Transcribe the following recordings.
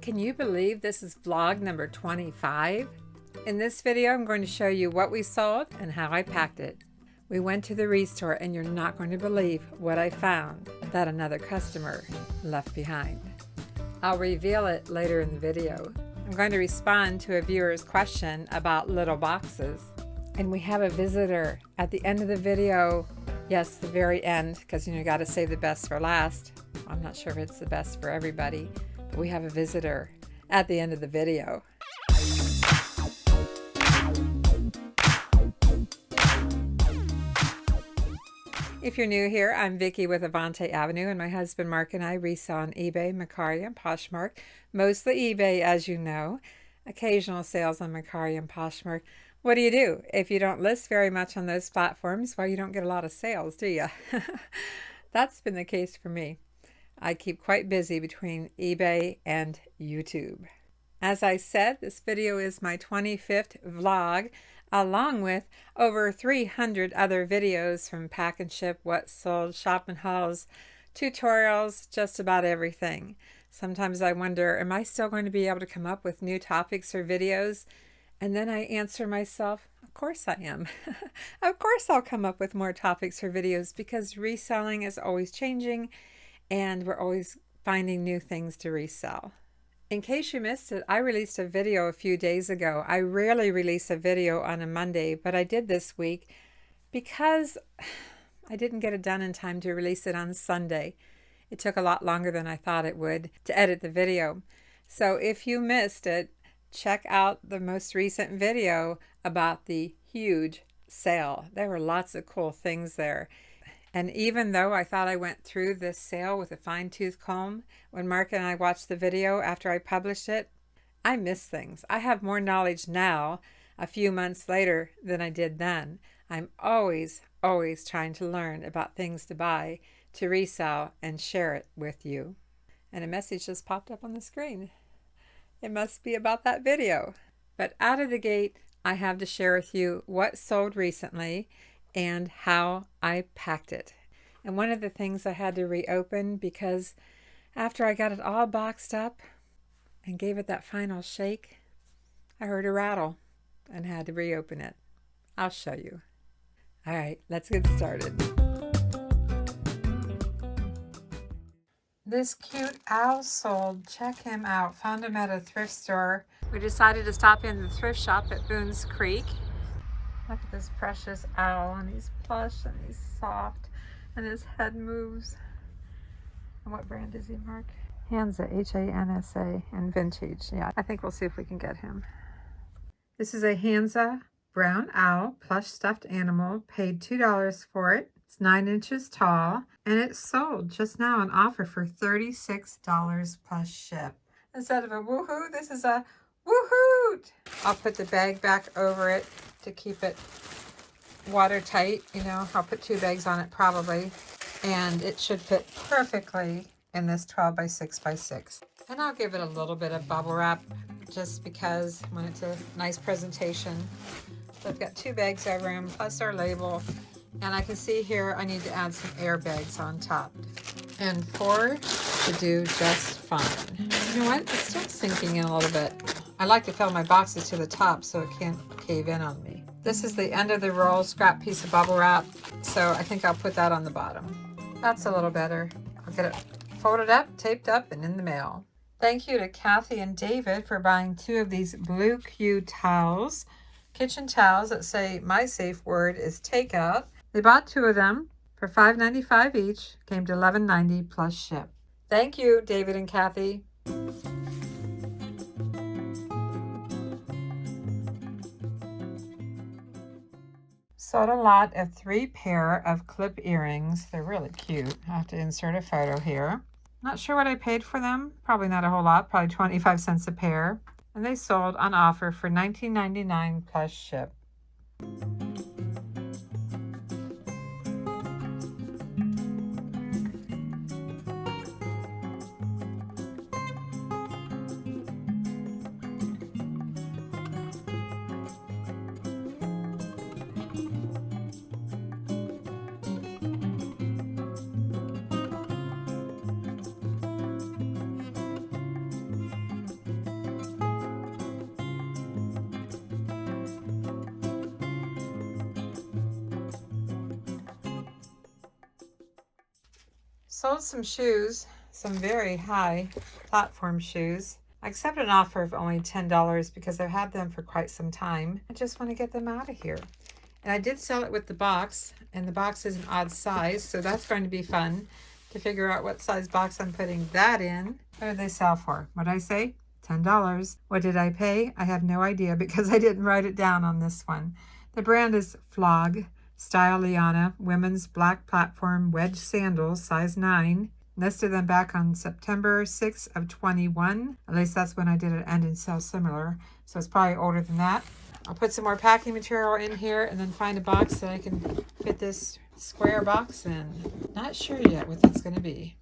Can you believe this is vlog number 25? In this video, I'm going to show you what we sold and how I packed it. We went to the ReStore and you're not going to believe what I found that another customer left behind. I'll reveal it later in the video. I'm going to respond to a viewer's question about little boxes. And we have a visitor at the end of the video. Yes, the very end, because you got to save the best for last. I'm not sure if it's the best for everybody, but we have a visitor at the end of the video. If you're new here, I'm Vicki with Avante-Avenue, and my husband Mark and I resell on eBay, Mercari, and Poshmark. Mostly eBay, as you know. Occasional sales on Mercari and Poshmark. What do you do if you don't list very much on those platforms? Well, you don't get a lot of sales, do you? That's been the case for me. I keep quite busy between eBay and YouTube. As I said, this video is my 25th vlog, along with over 300 other videos from pack and ship, what sold, shopping hauls, tutorials, just about everything. Sometimes I wonder, am I still going to be able to come up with new topics or videos? And then I answer myself, of course I am. Of course I'll come up with more topics or videos because reselling is always changing and we're always finding new things to resell. In case you missed it, I released a video a few days ago. I rarely release a video on a Monday, but I did this week because I didn't get it done in time to release it on Sunday. It took a lot longer than I thought it would to edit the video. So if you missed it, check out the most recent video about the huge sale. There were lots of cool things there. And even though I thought I went through this sale with a fine-tooth comb, when Mark and I watched the video after I published it, I missed things. I have more knowledge now, a few months later, than I did then. I'm always trying to learn about things to buy, to resell, and share it with you. And a message just popped up on the screen. It must be about that video. But out of the gate, I have to share with you what sold recently and how I packed it. And one of the things I had to reopen because after I got it all boxed up and gave it that final shake, I heard a rattle and had to reopen it. I'll show you. All right, let's get started. This cute owl sold. Check him out. Found him at a thrift store. We decided to stop in the thrift shop at Boone's Creek. Look at this precious owl, and he's plush and he's soft and his head moves. And what brand is he, Mark? Hansa, H-A-N-S-A, and vintage. Yeah, I think we'll see if we can get him. This is a Hansa brown owl, plush stuffed animal. Paid $2 for it. It's 9 inches tall, and it sold just now on offer for $36 plus ship. Instead of a woohoo, this is a woohoot. I'll put the bag back over it to keep it watertight. You know, I'll put 2 bags on it probably, and it should fit perfectly in this 12 by 6 by 6. And I'll give it a little bit of bubble wrap just because I want it to nice presentation. So I've got 2 bags of room plus our label. And I can see here I need to add some air bags on top. And 4 to do just fine. You know what? It's still sinking in a little bit. I like to fill my boxes to the top so it can't cave in on me. This is the end of the roll, scrap piece of bubble wrap. So I think I'll put that on the bottom. That's a little better. I'll get it folded up, taped up, and in the mail. Thank you to Kathy and David for buying 2 of these blue Q towels. Kitchen towels that say my safe word is takeout. They bought 2 of them for $5.95 each, came to $11.90 plus ship. Thank you, David and Kathy. Sold a lot of 3 pair of clip earrings. They're really cute. I have to insert a photo here. Not sure what I paid for them. Probably not a whole lot, probably 25 cents a pair. And they sold on offer for $19.99 plus ship. Sold some shoes, some very high platform shoes. I accepted an offer of only $10 because I've had them for quite some time. I just want to get them out of here. And I did sell it with the box, and the box is an odd size, so that's going to be fun to figure out what size box I'm putting that in. What did they sell for? What did I say? $10. What did I pay? I have no idea because I didn't write it down on this one. The brand is Flog Style Liana Women's Black Platform Wedge Sandals, size 9. Listed them back on September 6th of 21. At least that's when I did it, and in sell similar. So it's probably older than that. I'll put some more packing material in here and then find a box that I can fit this square box in. Not sure yet what that's going to be.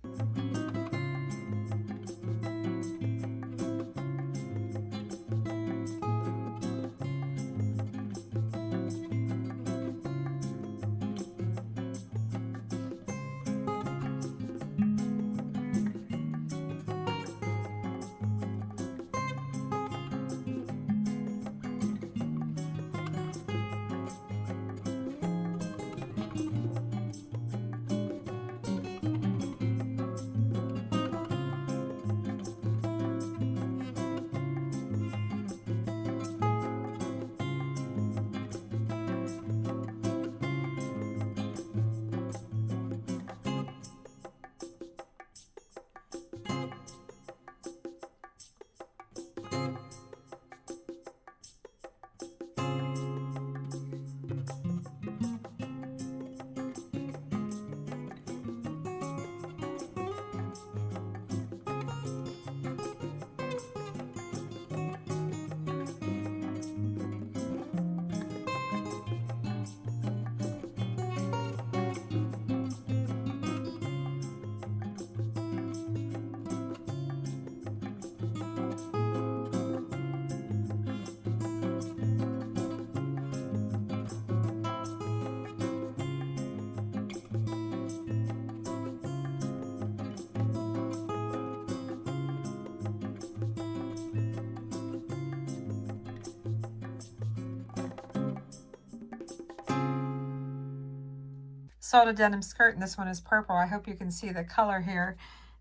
Sold a denim skirt, and this one is purple. I hope you can see the color here.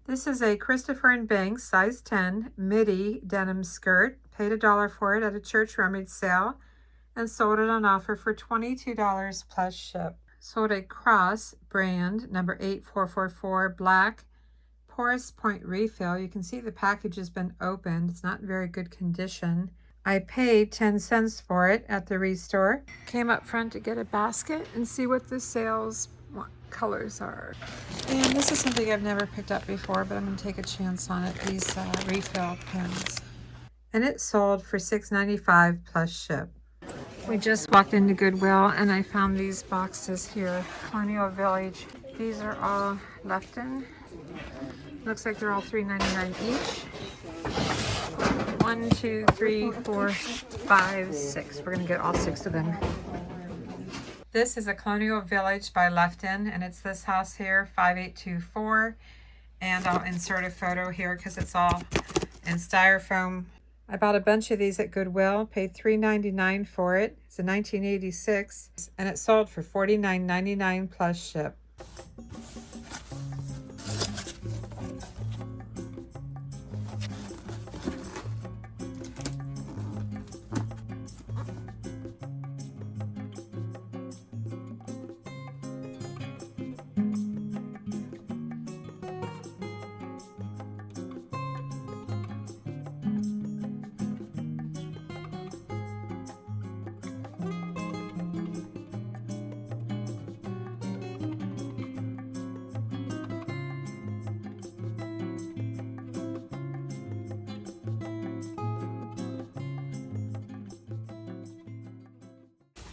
This is a Christopher & Banks size 10 midi denim skirt. Paid $1 for it at a church rummage sale and sold it on offer for $22 plus ship. Sold a Cross brand number 8444 black porous point refill. You can see the package has been opened. It's not in very good condition. I paid 10 cents for it at the ReStore. Came up front to get a basket and see what the sales colors are. And this is something I've never picked up before, but I'm going to take a chance on it. These refill pens. And it sold for $6.95 plus ship. We just walked into Goodwill and I found these boxes here. Colonial Village. These are all Lefton. Looks like they're all $3.99 each. 1, 2, 3, 4, 5, 6. We're gonna get all 6 of them. This is a Colonial Village by Lefton, and it's this house here, 5824. And I'll insert a photo here because it's all in styrofoam. I bought a bunch of these at Goodwill, paid $3.99 for it. It's a 1986, and it sold for $49.99 plus ship.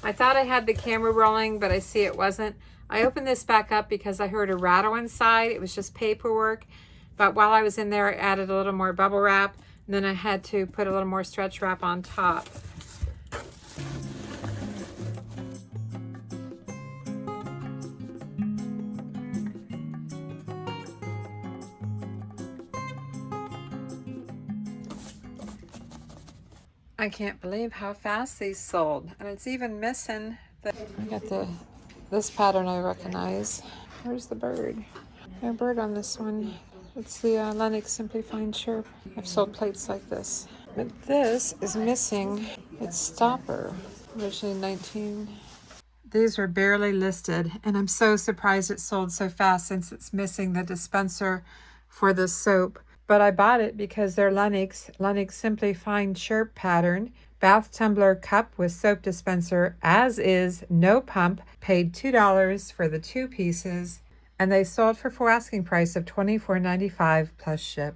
I thought I had the camera rolling, but I see it wasn't. I opened this back up because I heard a rattle inside. It was just paperwork. But while I was in there, I added a little more bubble wrap, and then I had to put a little more stretch wrap on top. I can't believe how fast these sold, and it's even missing the. I got this pattern I recognize. Where's the bird? A bird on this one. It's the Lennox Simply Fine Chirp. I've sold plates like this. But this is missing its stopper, originally 19. These were barely listed, and I'm so surprised it sold so fast since it's missing the dispenser for the soap. But I bought it because they're Lennox Simply Fine Chirp pattern. Bath tumbler cup with soap dispenser, as is, no pump. Paid $2 for the 2 pieces, and they sold for full asking price of $24.95 plus ship.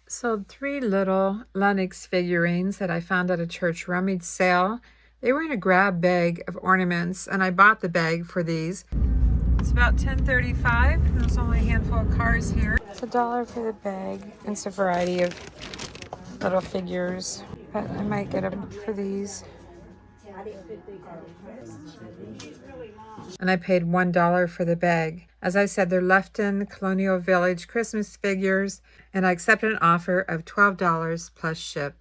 Sold 3 little Lennox figurines that I found at a church rummage sale. They were in a grab bag of ornaments, and I bought the bag for these. It's about $10.35. There's only a handful of cars here. It's $1 for the bag. It's a variety of little figures, but I might get them for these. And I paid $1 for the bag. As I said, they're Lefton Colonial Village Christmas figures, and I accepted an offer of $12 plus ship.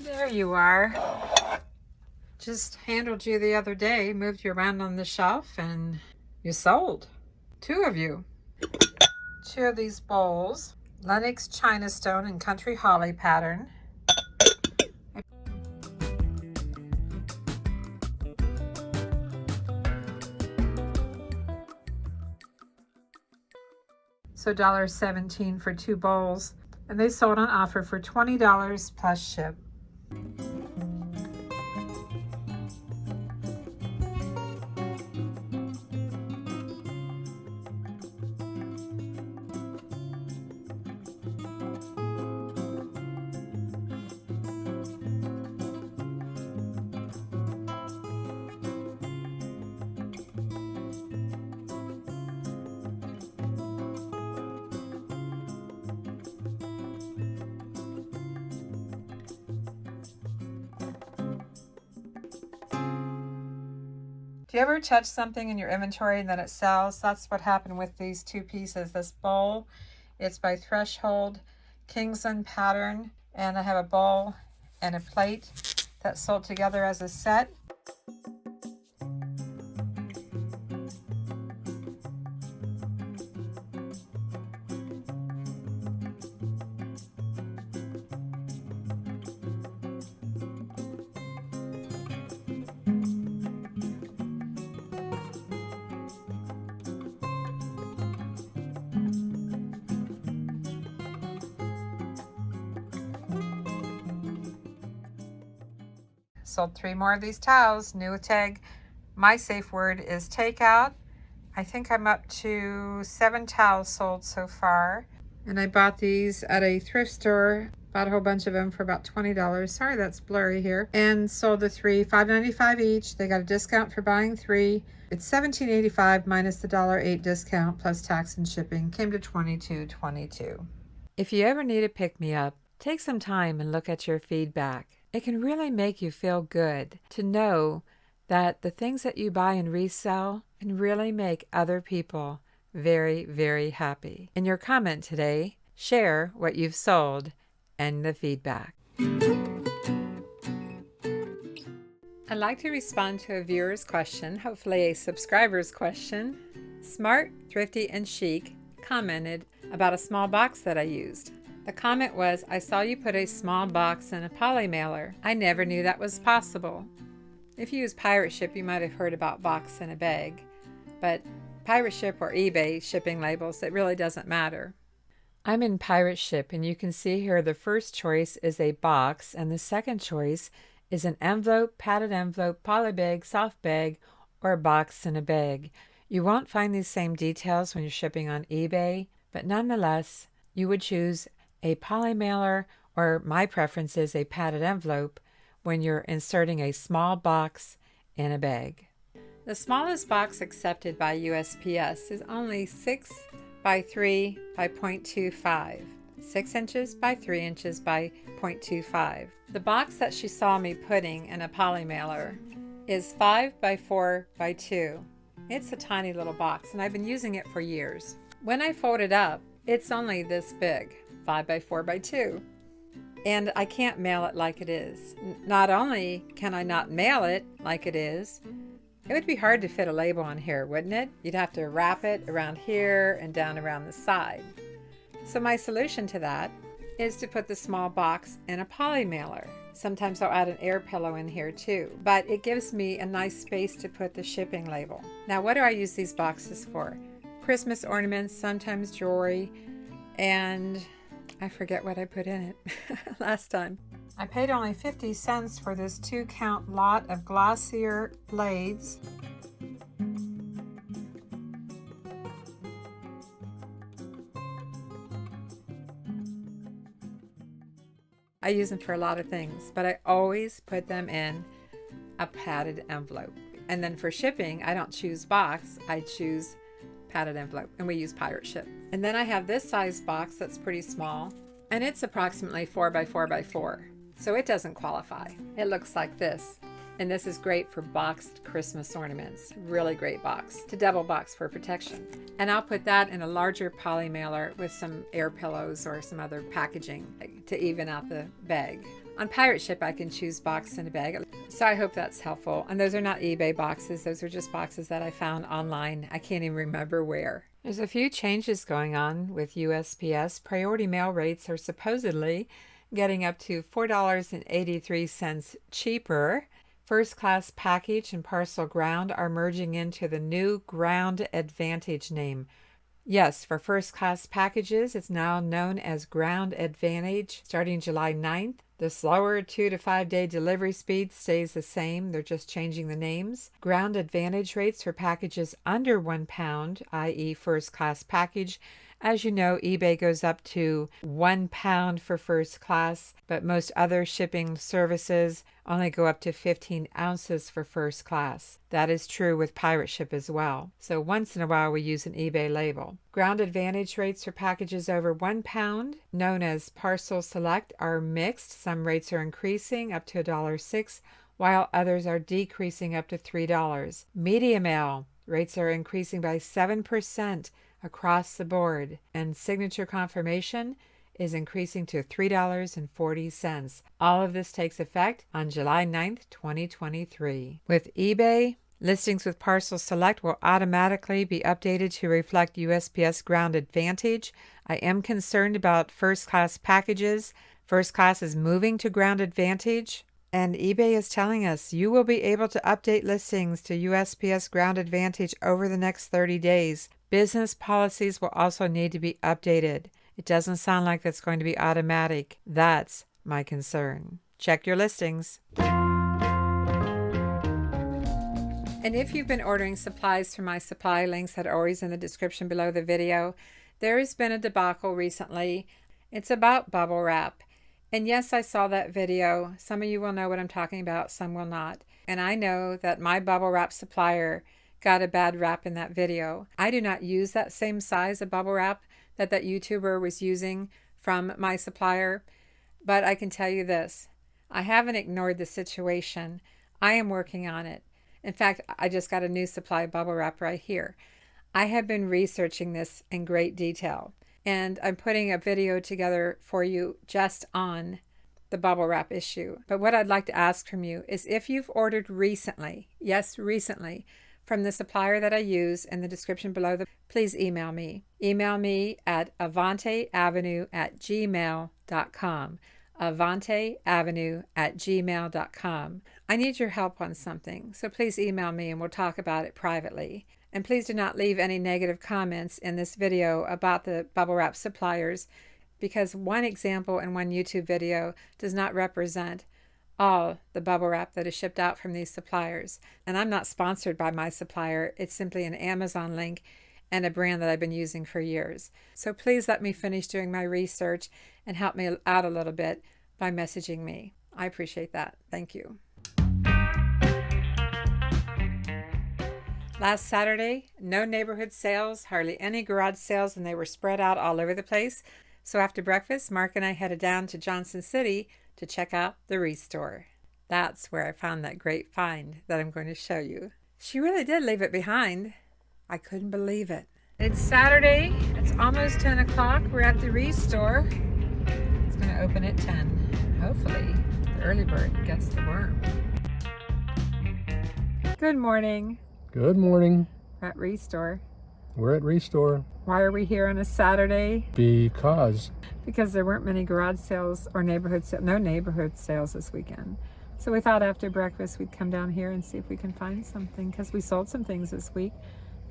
There you are. Just handled you the other day, moved you around on the shelf, and you sold. 2 of you. 2 of these bowls. Lennox China Stone and Country Holly pattern. So $1.17 for 2 bowls. And they sold on offer for $20 plus ship. Do you ever touch something in your inventory and then it sells? That's what happened with these 2 pieces. This bowl, it's by Threshold Kingsland pattern, and I have a bowl and a plate that sold together as a set. Sold 3 more of these towels, new tag. My safe word is takeout. I think I'm up to 7 towels sold so far. And I bought these at a thrift store. Bought a whole bunch of them for about $20. Sorry, that's blurry here. And sold the 3, $5.95 each. They got a discount for buying 3. It's $17.85 minus the $1.08 discount plus tax and shipping. Came to $22.22. If you ever need a pick-me-up, take some time and look at your feedback. It can really make you feel good to know that the things that you buy and resell can really make other people very, very happy. In your comment today, share what you've sold and the feedback. I'd like to respond to a viewer's question, hopefully a subscriber's question. Smart, Thrifty, and Chic commented about a small box that I used. The comment was, I saw you put a small box in a poly mailer. I never knew that was possible. If you use Pirate Ship, you might have heard about box in a bag. But Pirate Ship or eBay shipping labels, it really doesn't matter. I'm in Pirate Ship, and you can see here the first choice is a box, and the second choice is an envelope, padded envelope, poly bag, soft bag, or a box in a bag. You won't find these same details when you're shipping on eBay, but nonetheless, you would choose a poly mailer, or my preference is a padded envelope, when you're inserting a small box in a bag. The smallest box accepted by USPS is only 6 by 3 by 0.25. 6 inches by 3 inches by 0.25. The box that she saw me putting in a poly mailer is 5 by 4 by 2. It's a tiny little box, and I've been using it for years. When I fold it up, it's only this big, 5 by 4 by 2. And I can't mail it like it is. Not only can I not mail it like it is, it would be hard to fit a label on here, wouldn't it? You'd have to wrap it around here and down around the side. So my solution to that is to put the small box in a poly mailer. Sometimes I'll add an air pillow in here too, but it gives me a nice space to put the shipping label. Now, what do I use these boxes for? Christmas ornaments, sometimes jewelry, and I forget what I put in it last time. I paid only 50 cents for this 2-count lot of Glossier blades. I use them for a lot of things, but I always put them in a padded envelope. And then for shipping, I don't choose box, I choose padded envelope, and we use pirate ship. And then I have this size box that's pretty small, and it's approximately 4 by 4 by 4. So it doesn't qualify. It looks like this. And this is great for boxed Christmas ornaments. Really great box to double box for protection. And I'll put that in a larger poly mailer with some air pillows or some other packaging to even out the bag. On pirate ship, I can choose box in a bag. So I hope that's helpful. And those are not eBay boxes. Those are just boxes that I found online. I can't even remember where. There's a few changes going on with USPS. Priority mail rates are supposedly getting up to $4.83 cheaper. First class package and parcel ground are merging into the new Ground Advantage name. Yes, for first class packages, it's now known as Ground Advantage starting July 9th. The slower 2 to 5 day delivery speed stays the same. They're just changing the names. Ground Advantage rates for packages under 1 pound, i.e. first class package. As you know, eBay goes up to 1 pound for first class, but most other shipping services only go up to 15 ounces for first class. That is true with pirate ship as well. So once in a while we use an eBay label. Ground Advantage rates for packages over 1 pound, known as Parcel Select, are mixed. Some rates are increasing up to $1.06, while others are decreasing up to $3. Media mail rates are increasing by 7% across the board, and signature confirmation is increasing to $3.40. All of this takes effect on July 9th, 2023. With eBay, listings with Parcel Select will automatically be updated to reflect USPS Ground Advantage. I am concerned about first-class packages. First class is moving to Ground Advantage, and eBay is telling us you will be able to update listings to USPS Ground Advantage over the next 30 days. Business policies will also need to be updated. It doesn't sound like that's going to be automatic. That's my concern. Check your listings. And if you've been ordering supplies from my supply links that are always in the description below the video, there has been a debacle recently. It's about bubble wrap. And yes, I saw that video. Some of you will know what I'm talking about, some will not. And I know that my bubble wrap supplier got a bad rap in that video. I do not use that same size of bubble wrap that YouTuber was using from my supplier, but I can tell you this. I haven't ignored the situation. I am working on it. In fact, I just got a new supply of bubble wrap right here. I have been researching this in great detail, and I'm putting a video together for you just on the bubble wrap issue. But what I'd like to ask from you is if you've ordered recently, yes, recently, from the supplier that I use in the description below, please email me. Email me at avanteavenue@gmail.com. avanteavenue@gmail.com. I need your help on something, so please email me and we'll talk about it privately. And please do not leave any negative comments in this video about the bubble wrap suppliers, because one example in one YouTube video does not represent all the bubble wrap that is shipped out from these suppliers. And I'm not sponsored by my supplier. It's simply an Amazon link and a brand that I've been using for years. So please let me finish doing my research and help me out a little bit by messaging me. I appreciate that. Thank you. Last Saturday, no neighborhood sales, hardly any garage sales, and they were spread out all over the place. So after breakfast, Mark and I headed down to Johnson City to check out the ReStore. That's where I found that great find that I'm going to show you. She really did leave it behind. I couldn't believe it. It's Saturday. It's almost 10 o'clock. We're at the ReStore. It's going to open at 10. Hopefully, the early bird gets the worm. Good morning. Good morning. We're at ReStore. We're at ReStore. Why are we here on a Saturday? Because there weren't many garage sales or neighborhood sales, no neighborhood sales this weekend. So we thought after breakfast we'd come down here and see if we can find something, because we sold some things this week,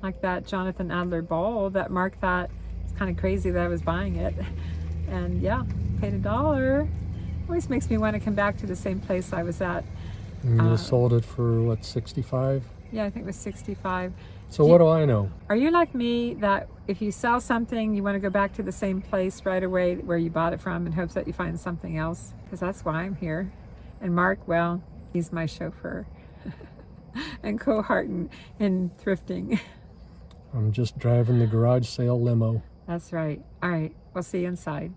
like that Jonathan Adler bowl that Mark thought it's kind of crazy that I was buying it. And yeah, paid $1. Always makes me want to come back to the same place I was at. you sold it for what, 65? Yeah, I think it was 65. So what do I know? Are you like me that if you sell something, you want to go back to the same place right away where you bought it from in hopes that you find something else? Because that's why I'm here. And Mark, well, he's my chauffeur and cohort in thrifting. I'm just driving the garage sale limo. That's right. All right, we'll see you inside.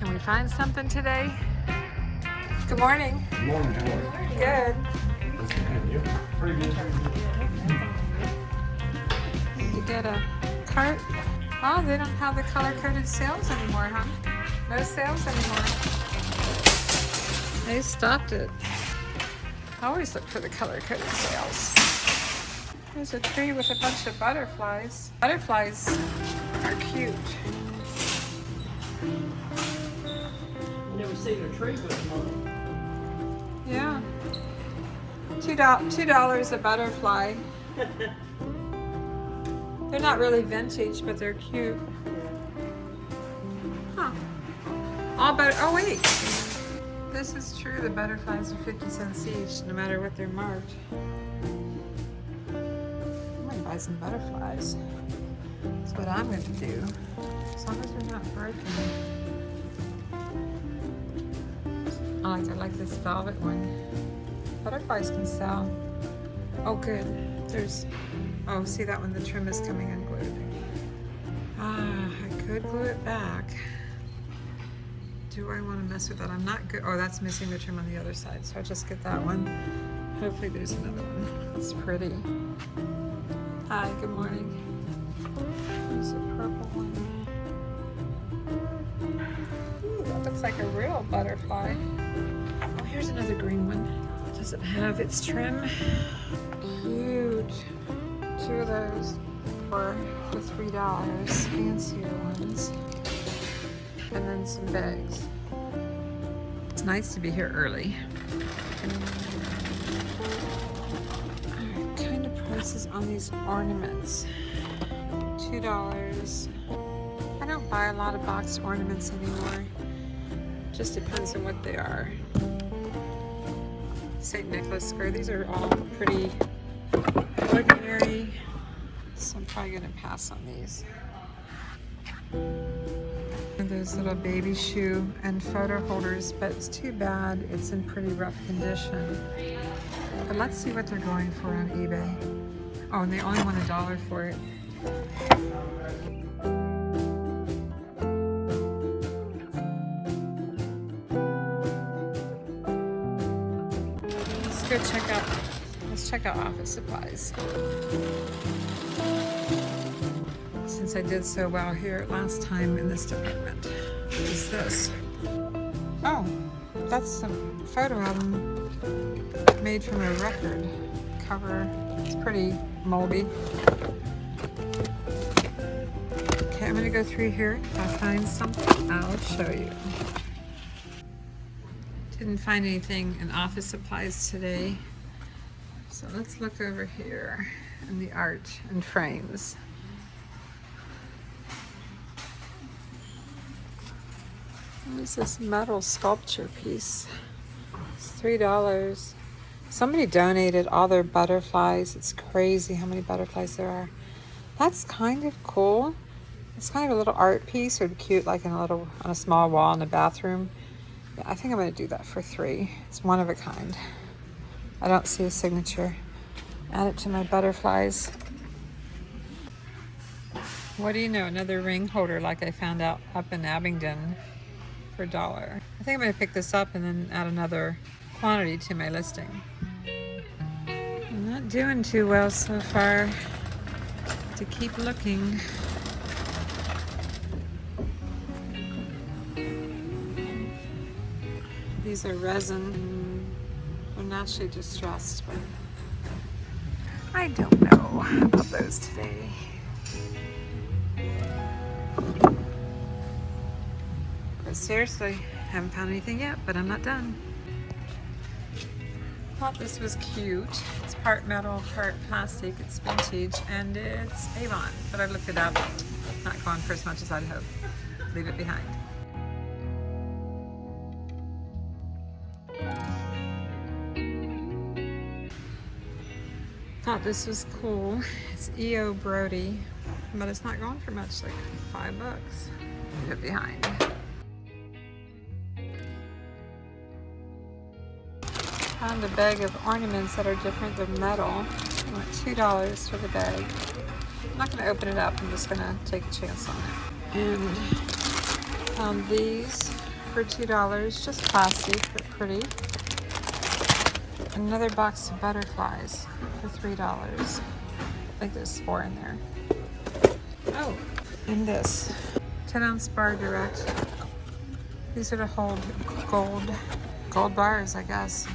Can we find something today? Good morning. Good morning, how are you? Good. Nice to have you. Pretty good. You get a cart. Oh, they don't have the color-coded sales anymore, huh? No sales anymore. They stopped it. I always look for the color-coded sales. There's a tree with a bunch of butterflies. Butterflies are cute. You never seen a tree with one. Yeah. $2 a butterfly. They're not really vintage, but they're cute. Huh. Oh wait. This is true. The butterflies are 50 cents each, no matter what they're marked. I'm gonna buy some butterflies. That's what I'm going to do. As long as they're not broken. I like this velvet one. Butterflies can sell. Oh, good. Oh, see that one? The trim is coming unglued. I could glue it back. Do I want to mess with that? I'm not good. Oh, that's missing the trim on the other side, so I'll just get that one. Hopefully there's another one. It's pretty. Hi, good morning. There's a purple one. Ooh, that looks like a real butterfly. Oh, here's another green one. Does it have its trim? Cute. 2 of those for $3. Fancier ones. And then some bags. It's nice to be here early. Alright, kind of prices on these ornaments. $2. I don't buy a lot of boxed ornaments anymore. Just depends on what they are. St. Nicholas square. These are all pretty ordinary. So I'm probably going to pass on these. And those little baby shoe and photo holders, but it's too bad it's in pretty rough condition. But let's see what they're going for on eBay. Oh, and they only want $1 for it. Let's check out office supplies. Since I did so well here last time in this department. What is this? Oh, that's a photo album made from a record cover. It's pretty moldy. Okay, I'm gonna go through here. If I find something, I'll show you. Didn't find anything in office supplies today. So let's look over here in the art and frames. There's this metal sculpture piece. It's $3. Somebody donated all their butterflies. It's crazy how many butterflies there are. That's kind of cool. It's kind of a little art piece. It would be cute like on a small wall in a bathroom. Yeah, I think I'm going to do that for $3. It's one of a kind. I don't see a signature. Add it to my butterflies. What do you know? Another ring holder like I found out up in Abingdon for $1. I think I'm going to pick this up and then add another quantity to my listing. I'm not doing too well so far. To keep looking. These are resin. They're naturally distressed, but I don't know about those today. But seriously, haven't found anything yet, but I'm not done. Thought this was cute. It's part metal, part plastic. It's vintage and it's Avon, but I looked it up. Not going for as much as I'd hoped. Leave it behind. Thought this was cool. It's EO Brody, but it's not going for much, like $5. Leave it behind. Found a bag of ornaments that are different. They're metal. I want $2 for the bag. I'm not going to open it up. I'm just going to take a chance on it. And found these for $2. Just plastic, but pretty. Another box of butterflies for $3. I think there's 4 in there. Oh, and this 10-ounce bar direct. These are to hold gold bars, I guess.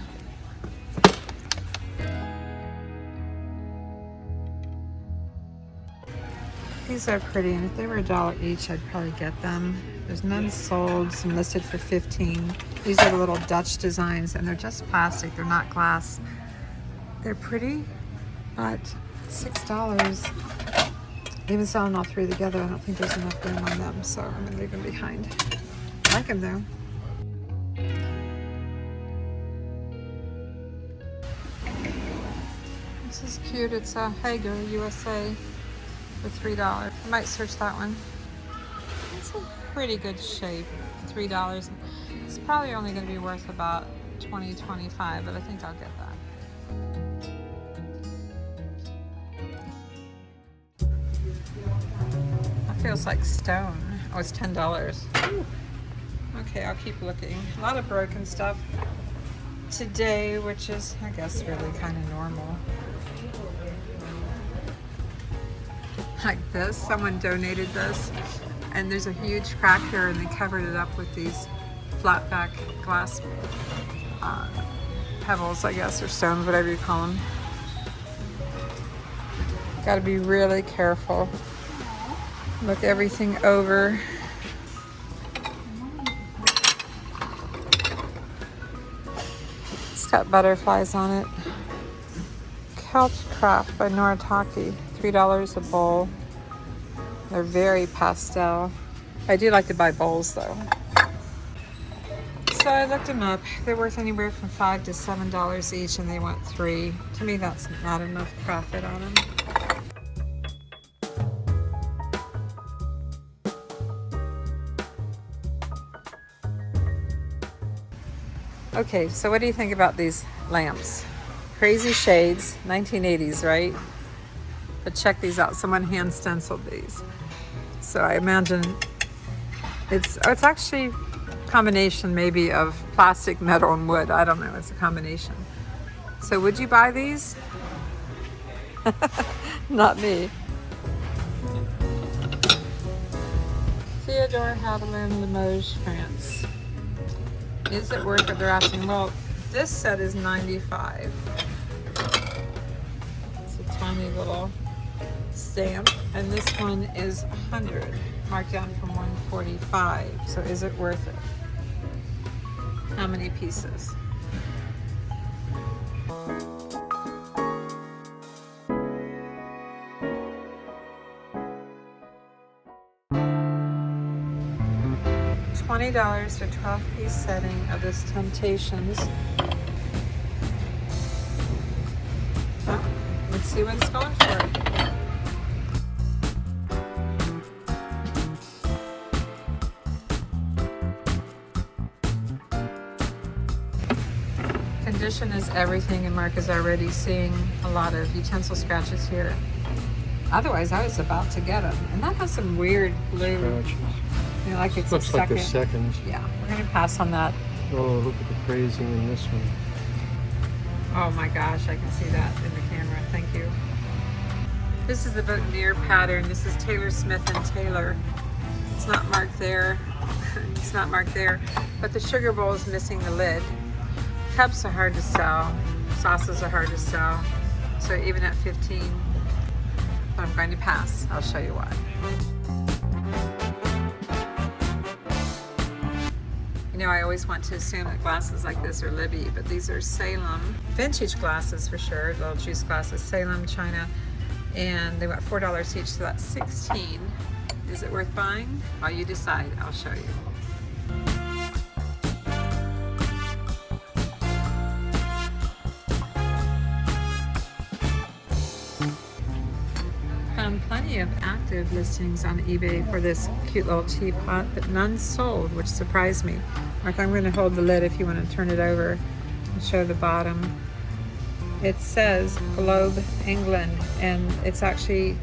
These are pretty, and if they were $1 each, I'd probably get them. There's none sold, some listed for $15. These are the little Dutch designs, and they're just plastic, they're not glass. They're pretty, but $6. They've been selling all 3 together. I don't think there's enough room on them, so I'm gonna leave them behind. I like them though. This is cute, it's a Hager USA. For $3. I might search that one. It's a pretty good shape. $3. It's probably only going to be worth about $20, $25, but I think I'll get that. That feels like stone. Oh, it's $10. Ooh. Okay, I'll keep looking. A lot of broken stuff today, which is, I guess, really kind of normal. Like this, someone donated this, and there's a huge crack here, and they covered it up with these flat back glass pebbles, I guess, or stones, whatever you call them. Got to be really careful. Look everything over. It's got butterflies on it. Couch Craft by Noritake. $3 a bowl. They're very pastel. I do like to buy bowls though. So I looked them up. They're worth anywhere from $5 to $7 each, and they want 3. To me, that's not enough profit on them. Okay, so what do you think about these lamps? Crazy shades, 1980s, right? But check these out. Someone hand stenciled these. So I imagine it's actually a combination maybe of plastic, metal, and wood. I don't know. It's a combination. So would you buy these? Not me. Theodore Hadelin, Limoges, France. Is it worth it? They're asking. Well, this set is $95. It's a tiny little stamp, and this one is $100, marked down from $145. So is it worth it? How many pieces? $20 to 12-piece setting of this Temptations Let's see what it's going for. Condition is everything, and Mark is already seeing a lot of utensil scratches here. Otherwise, I was about to get them. And that has some weird blue, Scratches. you know, like it's Looks a like second. the seconds. Yeah, we're gonna pass on that. Oh, look at the phrasing in this one. Oh my gosh, I can see that in the camera. Thank you. This is the boutonniere pattern. This is Taylor Smith and Taylor. It's not marked there. It's not marked there. But the sugar bowl is missing the lid. Cups are hard to sell. Sauces are hard to sell. So even at 15, I'm going to pass. I'll show you why. You know, I always want to assume that glasses like this are Libby, but these are Salem. Vintage glasses for sure, little juice glasses, Salem, China. And they went $4 each, so that's 16. Is it worth buying? Well, you decide. I'll show you. Found plenty of active listings on eBay for this cute little teapot, but none sold, which surprised me. Mark, I'm going to hold the lid if you want to turn it over and show the bottom. It says Globe, England, and it's actually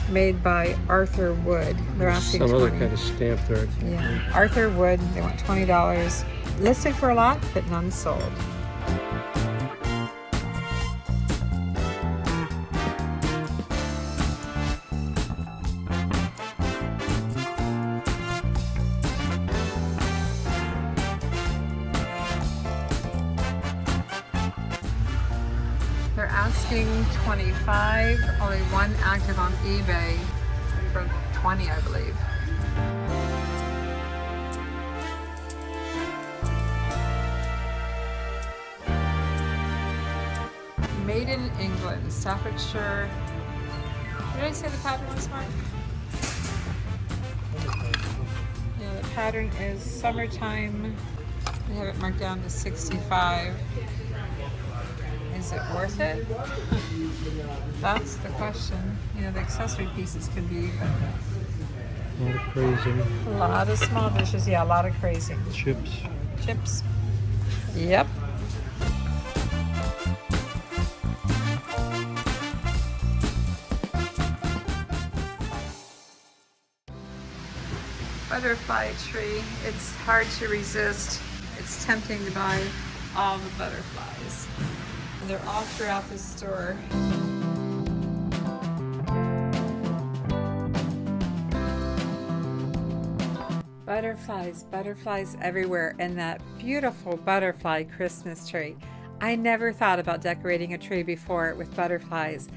made by Arthur Wood. They're asking Some other 20. kind of stamp there. I think. Yeah, Arthur Wood. They want $20. Listed for a lot, but none sold. They're asking 25, only one active on eBay for 20, I believe. Made in England, Staffordshire. Did I say the pattern was Mark? Yeah, the pattern is summertime. They have it marked down to 65. Is it worth it? That's the question. You know, the accessory pieces can be A lot of crazy a lot of small dishes. Yeah, a lot of crazy. chips. Chips. Yep. Butterfly tree. It's hard to resist. It's tempting to buy all the butterflies. And they're all throughout the store. Butterflies, butterflies everywhere, and that beautiful butterfly Christmas tree. I never thought about decorating a tree before with butterflies,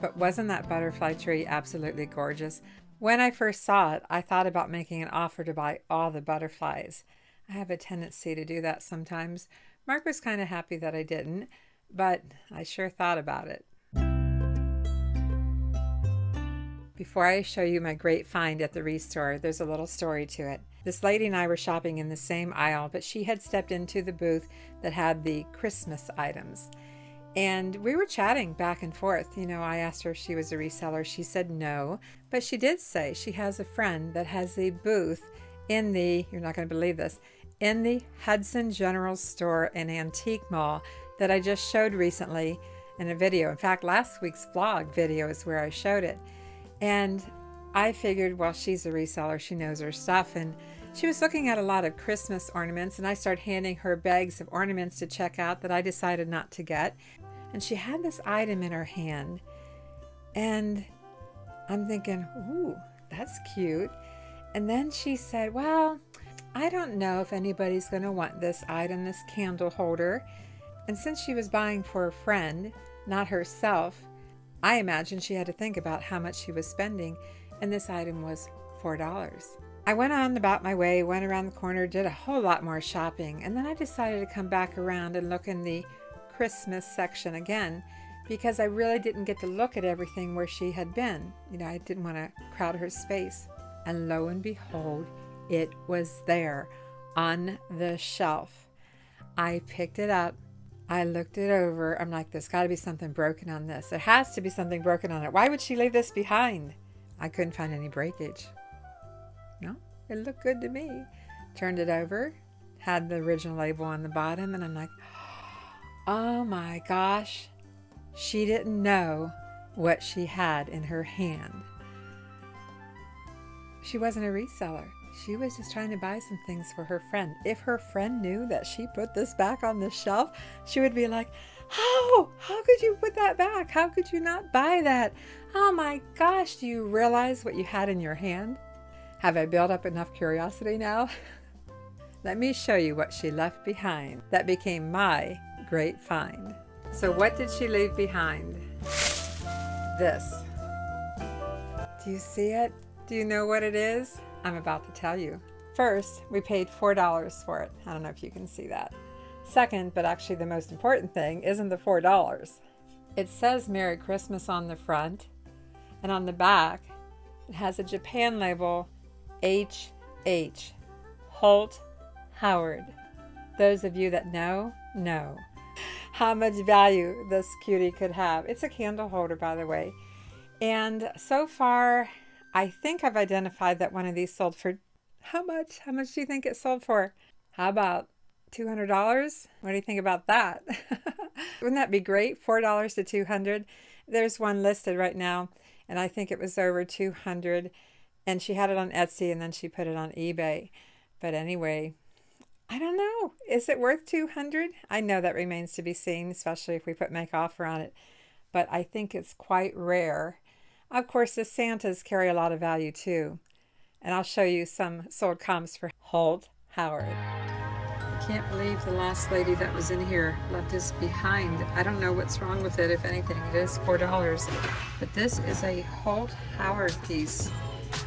but wasn't that butterfly tree absolutely gorgeous? When I first saw it, I thought about making an offer to buy all the butterflies. I have a tendency to do that sometimes. Mark was kind of happy that I didn't, but I sure thought about it. Before I show you my great find at the ReStore, there's a little story to it. This lady and I were shopping in the same aisle, but she had stepped into the booth that had the Christmas items. And we were chatting back and forth. You know, I asked her if she was a reseller. She said no, but she did say she has a friend that has a booth in the, you're not going to believe this, in the Hudson General Store and Antique Mall that I just showed recently in a video. In fact, last week's vlog video is where I showed it. And I figured, well, she's a reseller, she knows her stuff, and she was looking at a lot of Christmas ornaments, and I started handing her bags of ornaments to check out that I decided not to get. And she had this item in her hand, and I'm thinking, ooh, that's cute. And then she said, well, I don't know if anybody's going to want this item, this candle holder. And since she was buying for a friend, not herself, I imagine she had to think about how much she was spending, and this item was $4. I went on about my way, went around the corner, did a whole lot more shopping, and then I decided to come back around and look in the Christmas section again, because I really didn't get to look at everything where she had been. You know, I didn't want to crowd her space. And lo and behold, it was there on the shelf. I picked it up. I looked it over. I'm like, there's got to be something broken on this. There has to be something broken on it. Why would she leave this behind? I couldn't find any breakage. No, it looked good to me. Turned it over, had the original label on the bottom, and I'm like, oh my gosh, she didn't know what she had in her hand. She wasn't a reseller. She was just trying to buy some things for her friend. If her friend knew that she put this back on the shelf, she would be like, how could you put that back? How could you not buy that? Oh my gosh, do you realize what you had in your hand? Have I built up enough curiosity now? Let me show you what she left behind that became my great find. So what did she leave behind? This. Do you see it? Do you know what it is? I'm about to tell you. First, we paid $4 for it. I don't know if you can see that. Second, but actually the most important thing, isn't the $4. It says Merry Christmas on the front, and on the back, it has a Japan label, HH, Holt Howard. Those of you that know how much value this cutie could have. It's a candle holder, by the way. And so far, I think I've identified that one of these sold for how much? How much do you think it sold for? How about $200? What do you think about that? Wouldn't that be great? $4 to $200. There's one listed right now, and I think it was over $200. And she had it on Etsy, and then she put it on eBay. But anyway, I don't know. Is it worth $200? I know that remains to be seen, especially if we put make offer on it. But I think it's quite rare. Of course, the Santas carry a lot of value too. And I'll show you some sold comps for Holt Howard. I can't believe the last lady that was in here left this behind. I don't know what's wrong with it, if anything. It is $4. But this is a Holt Howard piece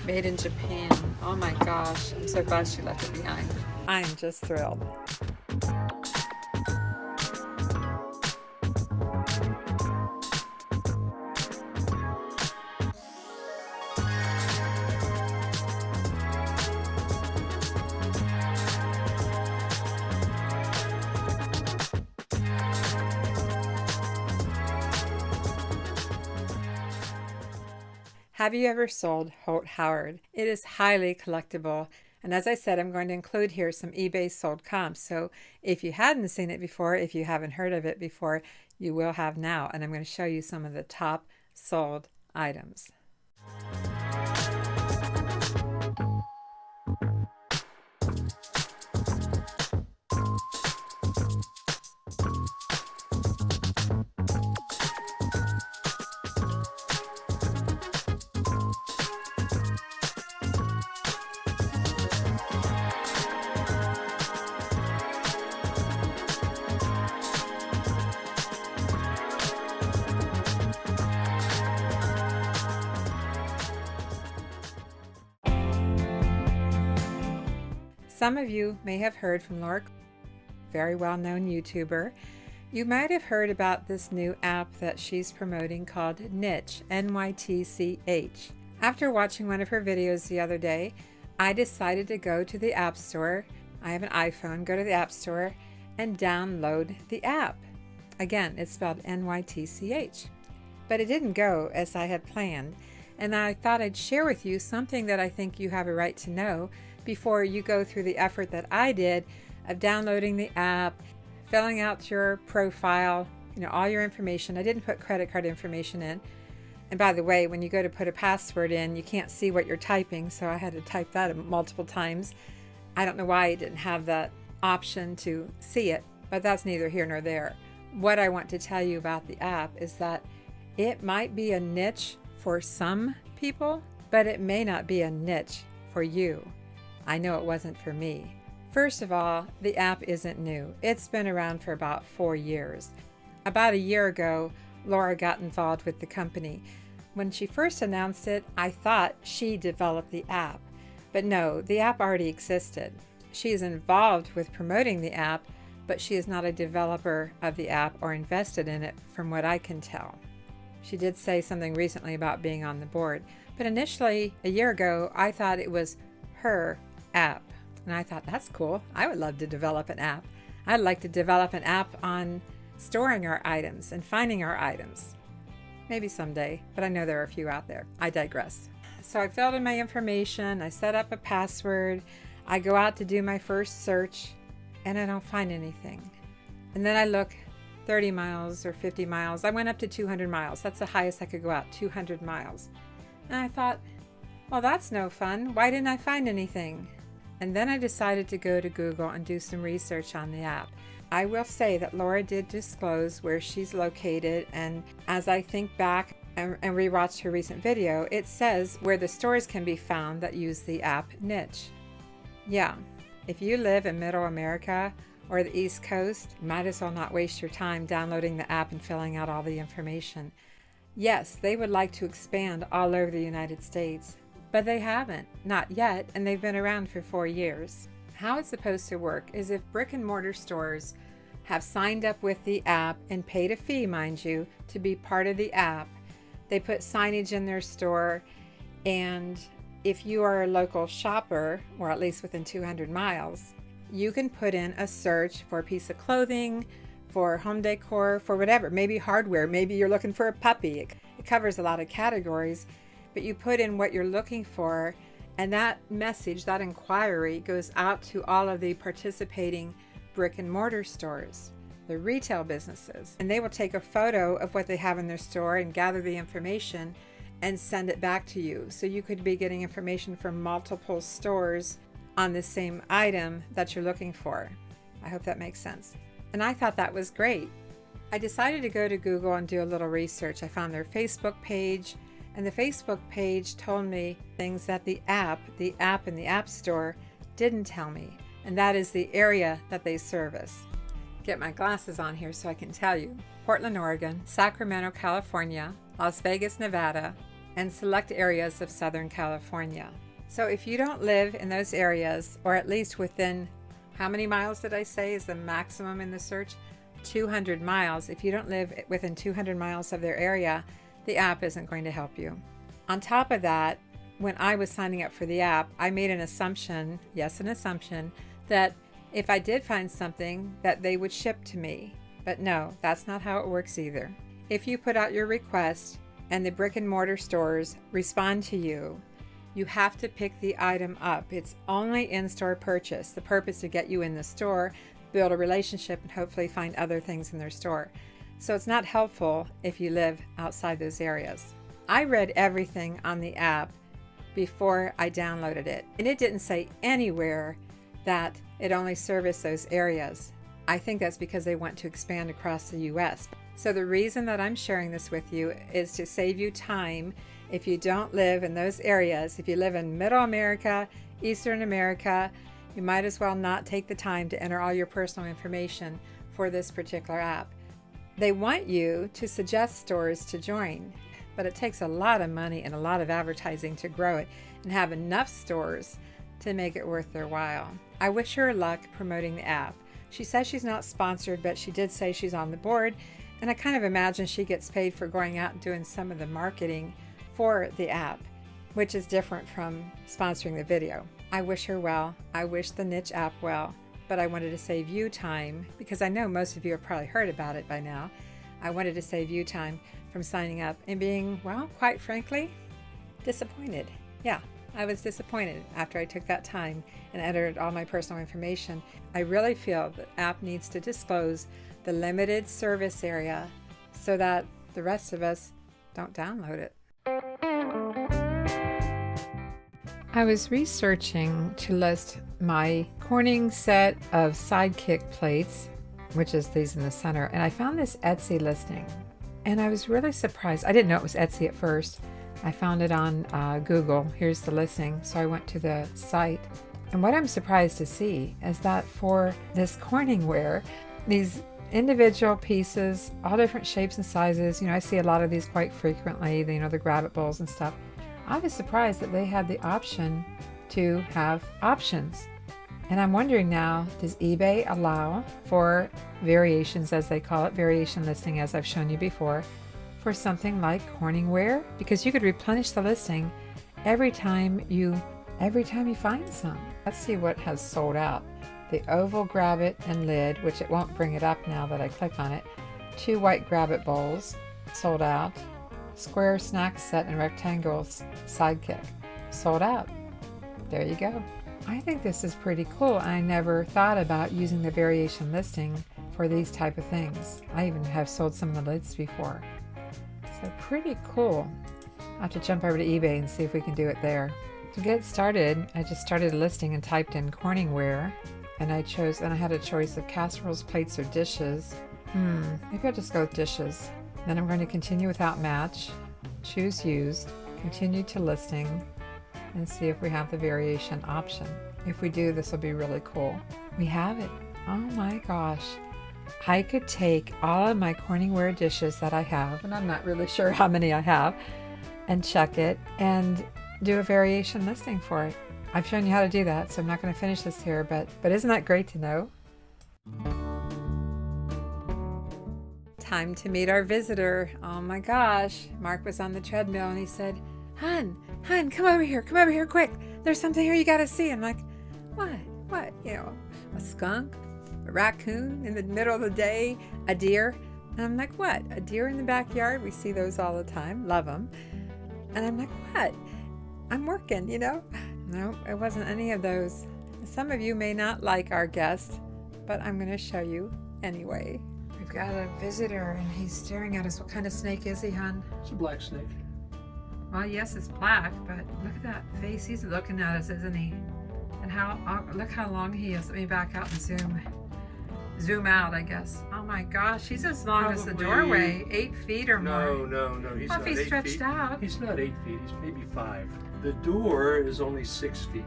made in Japan. Oh my gosh, I'm so glad she left it behind. I'm just thrilled. Have you ever sold Holt Howard? It is highly collectible. And as I said, I'm going to include here some eBay sold comps. So if you hadn't seen it before, if you haven't heard of it before, you will have now. And I'm going to show you some of the top sold items. Some of you may have heard from Laura, very well-known YouTuber. You might have heard about this new app that she's promoting called Niche, N-Y-T-C-H. After watching one of her videos the other day, I decided to go to the App Store. I have an iPhone, go to the App Store and download the app. Again, it's spelled N-Y-T-C-H. But it didn't go as I had planned, and I thought I'd share with you something that I think you have a right to know before you go through the effort that I did of downloading the app, filling out your profile, all your information. I didn't put credit card information in. And by the way, when you go to put a password in, you can't see what you're typing, so I had to type that multiple times. I don't know why it didn't have that option to see it, but that's neither here nor there. What I want to tell you about the app is that it might be a niche for some people, but it may not be a niche for you. I know it wasn't for me. First of all, the app isn't new. It's been around for about 4 years. About a year ago, Laura got involved with the company. When she first announced it, I thought she developed the app. But no, the app already existed. She is involved with promoting the app, but she is not a developer of the app or invested in it from what I can tell. She did say something recently about being on the board, but initially, a year ago, I thought it was her app. And I thought, that's cool. I would love to develop an app. I'd like to develop an app on storing our items and finding our items. Maybe someday, but I know there are a few out there. I digress. So I filled in my information, I set up a password, I go out to do my first search, and I don't find anything. And then I look 30 miles or 50 miles. I went up to 200 miles. That's the highest I could go out, 200 miles. And I thought, well, that's no fun. Why didn't I find anything? And then I decided to go to Google and do some research on the app. I will say that Laura did disclose where she's located, and as I think back and rewatched her recent video, it says where the stores can be found that use the app niche. Yeah, if you live in Middle America or the East Coast, you might as well not waste your time downloading the app and filling out all the information. Yes, they would like to expand all over the United States, but they haven't, not yet, and they've been around for 4 years. How it's supposed to work is if brick and mortar stores have signed up with the app and paid a fee, mind you, to be part of the app, they put signage in their store, and if you are a local shopper, or at least within 200 miles, you can put in a search for a piece of clothing, for home decor, for whatever, maybe hardware, maybe you're looking for a puppy. It covers a lot of categories, but you put in what you're looking for, and that message, that inquiry goes out to all of the participating brick and mortar stores, the retail businesses, and they will take a photo of what they have in their store and gather the information and send it back to you. So you could be getting information from multiple stores on the same item that you're looking for. I hope that makes sense. And I thought that was great. I decided to go to Google and do a little research. I found their Facebook page, and the Facebook page told me things that the app in the App Store didn't tell me, and that is the area that they service. Get my glasses on here so I can tell you. Portland, Oregon, Sacramento, California, Las Vegas, Nevada, and select areas of Southern California. So if you don't live in those areas, or at least within, how many miles did I say is the maximum in the search? 200 miles. If you don't live within 200 miles of their area, the app isn't going to help you. On top of that, when I was signing up for the app, I made an assumption, yes, an assumption, that if I did find something, that they would ship to me. But no, that's not how it works either. If you put out your request and the brick and mortar stores respond to you, you have to pick the item up. It's only in-store purchase. The purpose is to get you in the store, build a relationship, and hopefully find other things in their store. So it's not helpful if you live outside those areas. I read everything on the app before I downloaded it, and it didn't say anywhere that it only serviced those areas. I think that's because they want to expand across the US. So the reason that I'm sharing this with you is to save you time if you don't live in those areas. If you live in Middle America, Eastern America, you might as well not take the time to enter all your personal information for this particular app. They want you to suggest stores to join, but it takes a lot of money and a lot of advertising to grow it and have enough stores to make it worth their while. I wish her luck promoting the app. She says she's not sponsored, but she did say she's on the board, and I kind of imagine she gets paid for going out and doing some of the marketing for the app, which is different from sponsoring the video. I wish her well. I wish the niche app well, but I wanted to save you time because I know most of you have probably heard about it by now. I wanted to save you time from signing up and being, well, quite frankly, disappointed. Yeah, I was disappointed after I took that time and entered all my personal information. I really feel the app needs to disclose the limited service area so that the rest of us don't download it. I was researching to list my Corning set of Sidekick plates, which is these in the center, and I found this Etsy listing, and I was really surprised. I didn't know it was Etsy at first. I found it on Google. Here's the listing, so I went to the site, and what I'm surprised to see is that for this Corning ware, these individual pieces, all different shapes and sizes, I see a lot of these quite frequently, the grab-it bowls and stuff. I was surprised that they had the option to have options. And I'm wondering now, does eBay allow for variations, as they call it, variation listing, as I've shown you before, for something like Corning ware? Because you could replenish the listing every time you find some. Let's see what has sold out. The oval grab-it and lid, which it won't bring it up now that I click on it. 2 white Grab-It bowls, sold out. Square snack set and rectangle sidekick, sold out. There you go. I think this is pretty cool. I never thought about using the variation listing for these type of things. I even have sold some of the lids before. So pretty cool. I'll have to jump over to eBay and see if we can do it there. To get started, I just started a listing and typed in Corningware, and I had a choice of casseroles, plates, or dishes. Maybe I'll just go with dishes. Then I'm going to continue without match, choose used, continue to listing, and see if we have the variation option. If we do, this will be really cool. We have it. Oh my gosh. I could take all of my Corningware dishes that I have, and I'm not really sure how many I have, and check it and do a variation listing for it. I've shown you how to do that, so I'm not going to finish this here, but isn't that great to know? Time to meet our visitor. Oh my gosh. Mark was on the treadmill and he said, Hun, come over here quick. There's something here you got to see. I'm like, what? You know, a skunk, a raccoon in the middle of the day, a deer. And I'm like, what? A deer in the backyard? We see those all the time. Love them. And I'm like, what? I'm working, you know? No, it wasn't any of those. Some of you may not like our guest, but I'm going to show you anyway. We've got a visitor and he's staring at us. What kind of snake is he, hon? It's a black snake. Well, yes, it's black, but look at that face. He's looking at us, isn't he? And look how long he is. Let me back out and zoom out, I guess. Oh my gosh, he's as long as the doorway, 8 feet or more. No, he's not 8 feet. If he's stretched out. He's not 8 feet, he's maybe 5. The door is only 6 feet.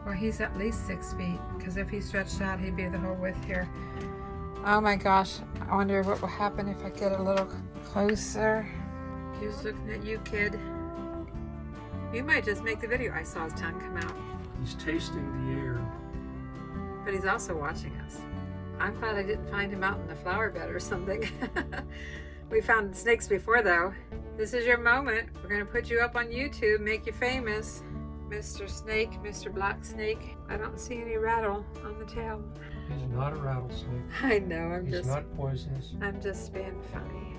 Well, he's at least 6 feet, because if he's stretched out, he'd be the whole width here. Oh my gosh, I wonder what will happen if I get a little closer. He's looking at you, kid. You might just make the video. I saw his tongue come out. He's tasting the air. But he's also watching us. I'm glad I didn't find him out in the flower bed or something. We found snakes before, though. This is your moment. We're going to put you up on YouTube, make you famous. Mr. Snake, Mr. Black Snake. I don't see any rattle on the tail. He's not a rattlesnake. I know, He's not poisonous. I'm just being funny.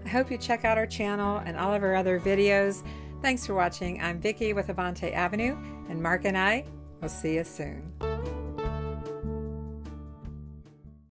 I hope you check out our channel and all of our other videos. Thanks for watching. I'm Vicki with Avante Avenue, and Mark and I will see you soon.